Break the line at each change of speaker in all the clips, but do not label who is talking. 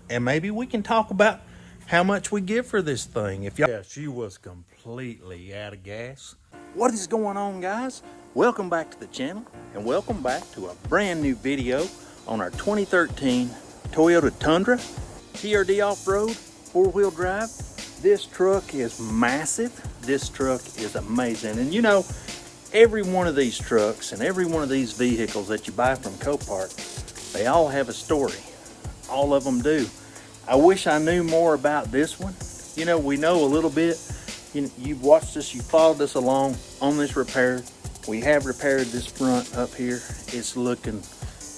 and maybe we can talk about how much we give for this thing. If y'all, yeah, she was completely out of gas. What is going on, guys? Welcome back to the channel, and welcome back to a brand new video on our 2013 Toyota Tundra TRD off-road 4-wheel drive. This truck is massive. This truck is amazing. And you know, every one of these trucks and every one of these vehicles that you buy from Copart, they all have a story. All of them do. I wish I knew more about this one. You know, we know a little bit. You've watched us, you followed us along on this repair. We have repaired this front up here. It's looking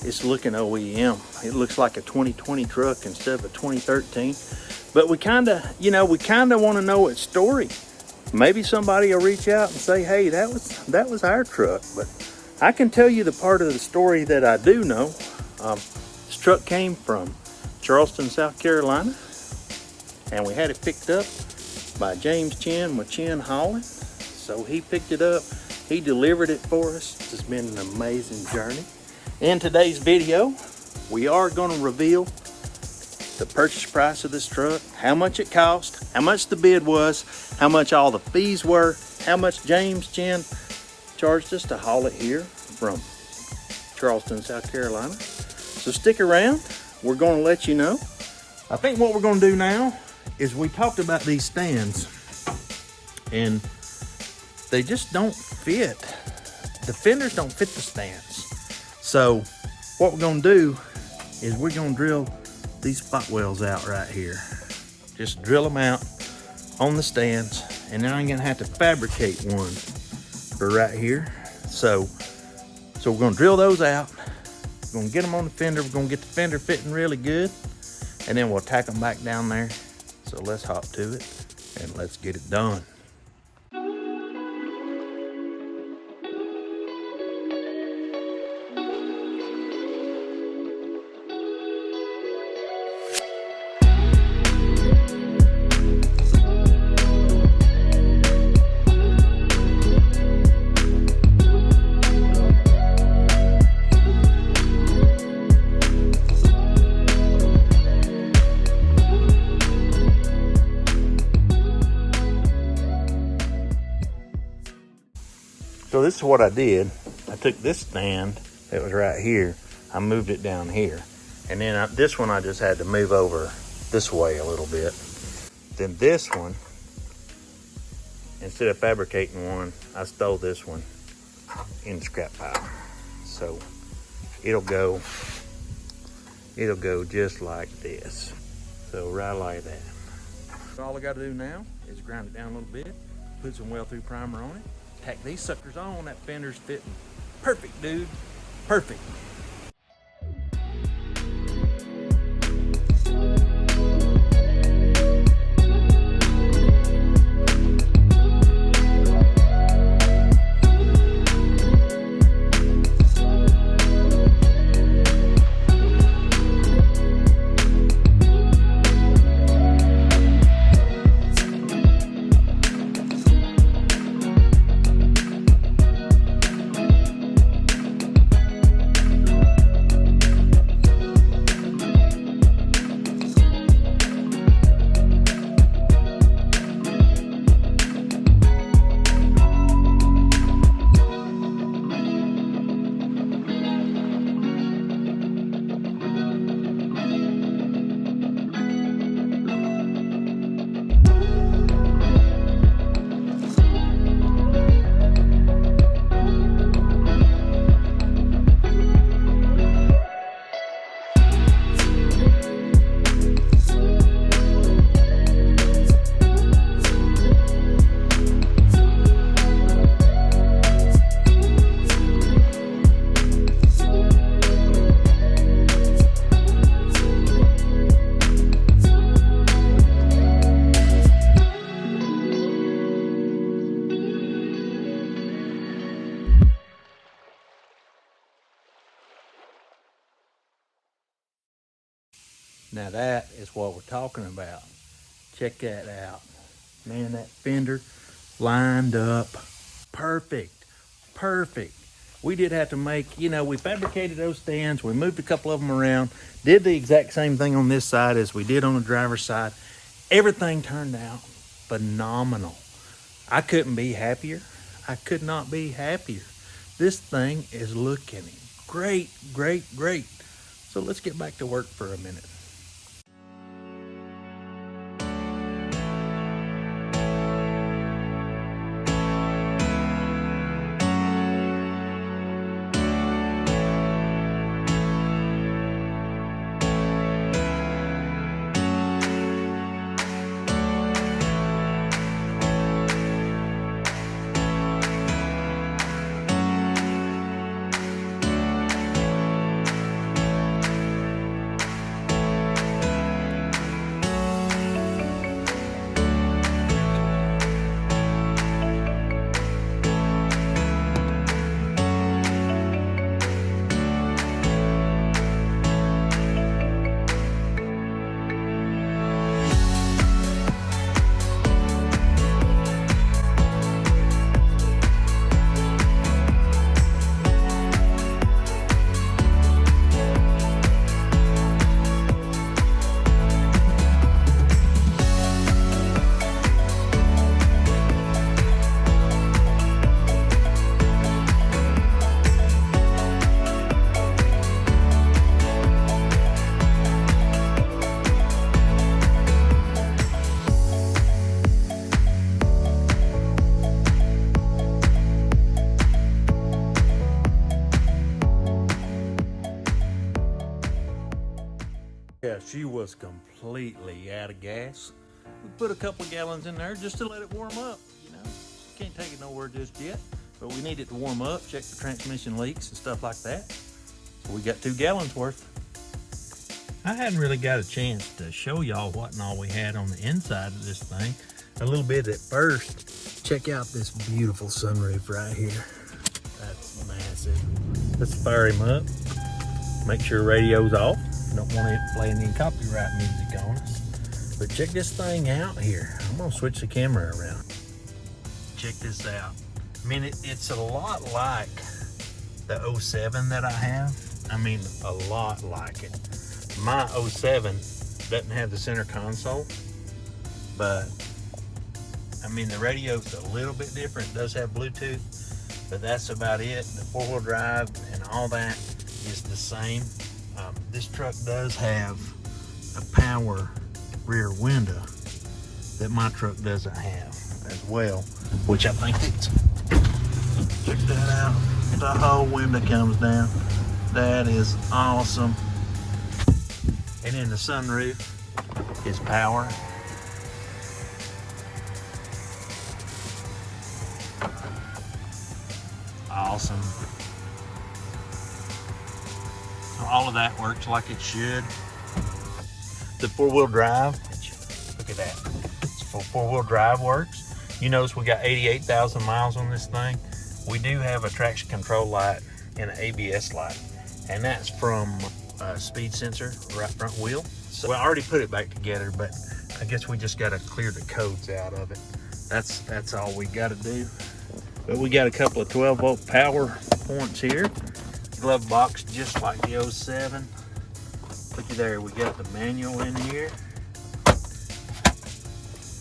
OEM. It looks like a 2020 truck instead of a 2013. But we kind of want to know its story. Maybe somebody will reach out and say, hey, that was our truck. But I can tell you the part of the story that I do know. This truck came from Charleston, South Carolina, and we had it picked up by James Chin with Chin Hauling. So he picked it up, he delivered it for us. It's been an amazing journey. In today's video, we are going to reveal the purchase price of this truck, how much it cost, how much the bid was, how much all the fees were, how much James Chin charged us to haul it here from Charleston, South Carolina. So stick around, we're going to let you know. I think what we're going to do now is we talked about these stands and they just don't fit. The fenders don't fit the stands. So what we're going to do is we're going to drill these spot welds out right here. Just drill them out on the stands, and then I'm going to have to fabricate one for right here. So we're going to drill those out. We're going to get them on the fender. We're going to get the fender fitting really good, and then we'll tack them back down there. So let's hop to it and let's get it done. So this is what I did. I took this stand that was right here, I moved it down here. And then this one I just had to move over this way a little bit. Then this one, instead of fabricating one, I stole this one in the scrap pile. So it'll go just like this. So right like that. So all I gotta do now is grind it down a little bit, put some well-through primer on it, tack these suckers on. That fender's fitting perfect, dude. Perfect. Now that is what we're talking about. Check that out. Man, that fender lined up perfect. Perfect. we did have to make, we fabricated those stands. We moved a couple of them around, did the exact same thing on this side as we did on the driver's side. Everything turned out phenomenal. I couldn't be happier. I could not be happier. This thing is looking great, great, great. So let's get back to work for a minute. Yeah, she was completely out of gas. We put a couple of gallons in there just to let it warm up, Can't take it nowhere just yet, but we need it to warm up, check for transmission leaks and stuff like that. So we got 2 gallons worth. I hadn't really got a chance to show y'all what and all we had on the inside of this thing. A little bit at first. Check out this beautiful sunroof right here. That's massive. Let's fire him up. Make sure radio's off. Don't want it playing any copyright music on us. But check this thing out here. I'm gonna switch the camera around. Check this out. I mean, it's a lot like the 07 that I have. I mean, a lot like it. My 07 doesn't have the center console, but I mean, the radio's a little bit different. It does have Bluetooth, but that's about it. The 4-wheel drive and all that is the same. This truck does have a power rear window that my truck doesn't have as well, which I think it's, check that out, the whole window comes down. That is awesome. And then the sunroof is power. Awesome. All of that works like it should. The 4-wheel drive, look at that. 4-wheel drive works. You notice we got 88,000 miles on this thing. We do have a traction control light and an ABS light, and that's from a speed sensor, right front wheel. So I already put it back together, but I guess we just got to clear the codes out of it. That's all we got to do. But we got a couple of 12-volt power points here. Glove box just like the 07. Looky there, we got the manual in here.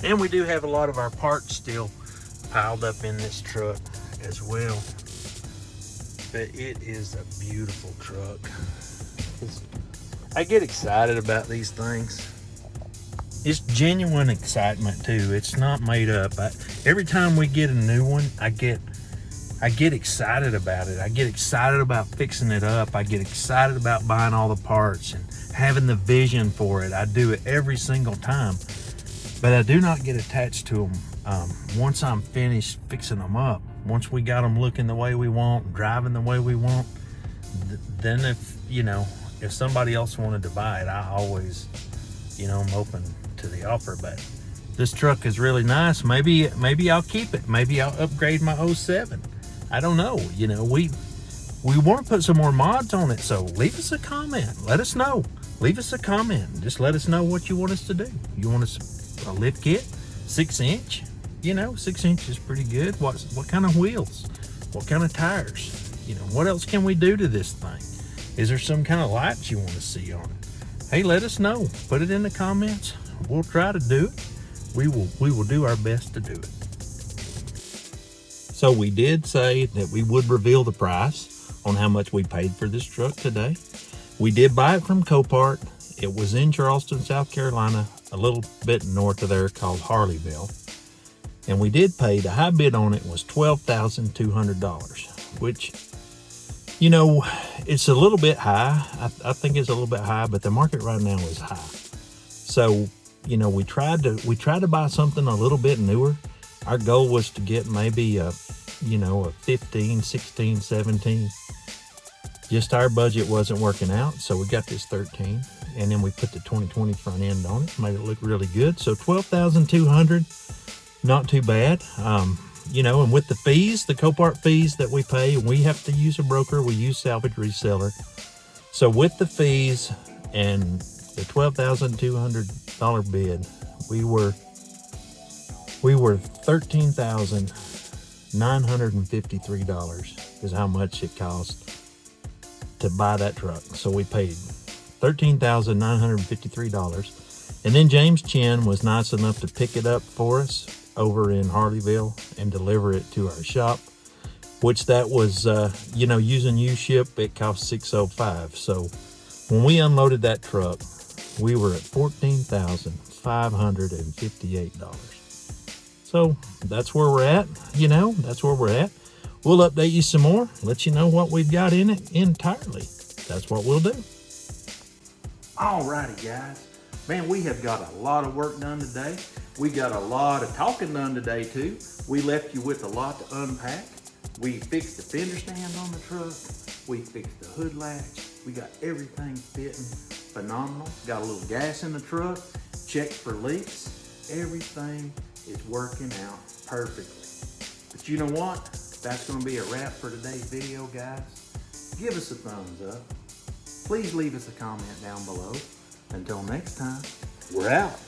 And we do have a lot of our parts still piled up in this truck as well. But it is a beautiful truck. I get excited about these things. It's genuine excitement too. It's not made up. Every time we get a new one, I get excited about it. I get excited about fixing it up. I get excited about buying all the parts and having the vision for it. I do it every single time. But I do not get attached to them once I'm finished fixing them up. Once we got them looking the way we want, driving the way we want, then if somebody else wanted to buy it, I always, I'm open to the offer. But this truck is really nice. Maybe I'll keep it. Maybe I'll upgrade my 07. I don't know. We want to put some more mods on it, so leave us a comment. Let us know. Leave us a comment. Just let us know what you want us to do. You want us a lift kit, 6-inch? 6 inches is pretty good. What kind of wheels? What kind of tires? You know, what else can we do to this thing? Is there some kind of lights you want to see on it? Hey, let us know. Put it in the comments. We'll try to do it. We will do our best to do it. So we did say that we would reveal the price on how much we paid for this truck today. We did buy it from Copart. It was in Charleston, South Carolina, a little bit north of there, called Harleyville. And we did pay, the high bid on it was $12,200, which, you know, it's a little bit high. I think it's a little bit high, but the market right now is high. So, you know, we tried to buy something a little bit newer. Our goal was to get maybe a 15, 16, 17. Just our budget wasn't working out, so we got this 13, and then we put the 2020 front end on it, made it look really good. So $12,200, not too bad. You know, and with the fees, the Copart fees that we pay, we have to use a broker. We use Salvage Reseller. So with the fees and the $12,200 bid, we were $13,953 is how much it cost to buy that truck. So we paid $13,953. And then James Chin was nice enough to pick it up for us over in Harleyville and deliver it to our shop, which that was, using U-Ship, it cost $605. So when we unloaded that truck, we were at $14,558. So that's where we're at, that's where we're at. We'll update you some more, let you know what we've got in it entirely. That's what we'll do. Alrighty, guys. Man, we have got a lot of work done today. We got a lot of talking done today, too. We left you with a lot to unpack. We fixed the fender stand on the truck. We fixed the hood latch. We got everything fitting phenomenal. Got a little gas in the truck. Checked for leaks. Everything is working out perfectly. But you know what? That's going to be a wrap for today's video, guys. Give us a thumbs up. Please leave us a comment down below. Until next time, we're out.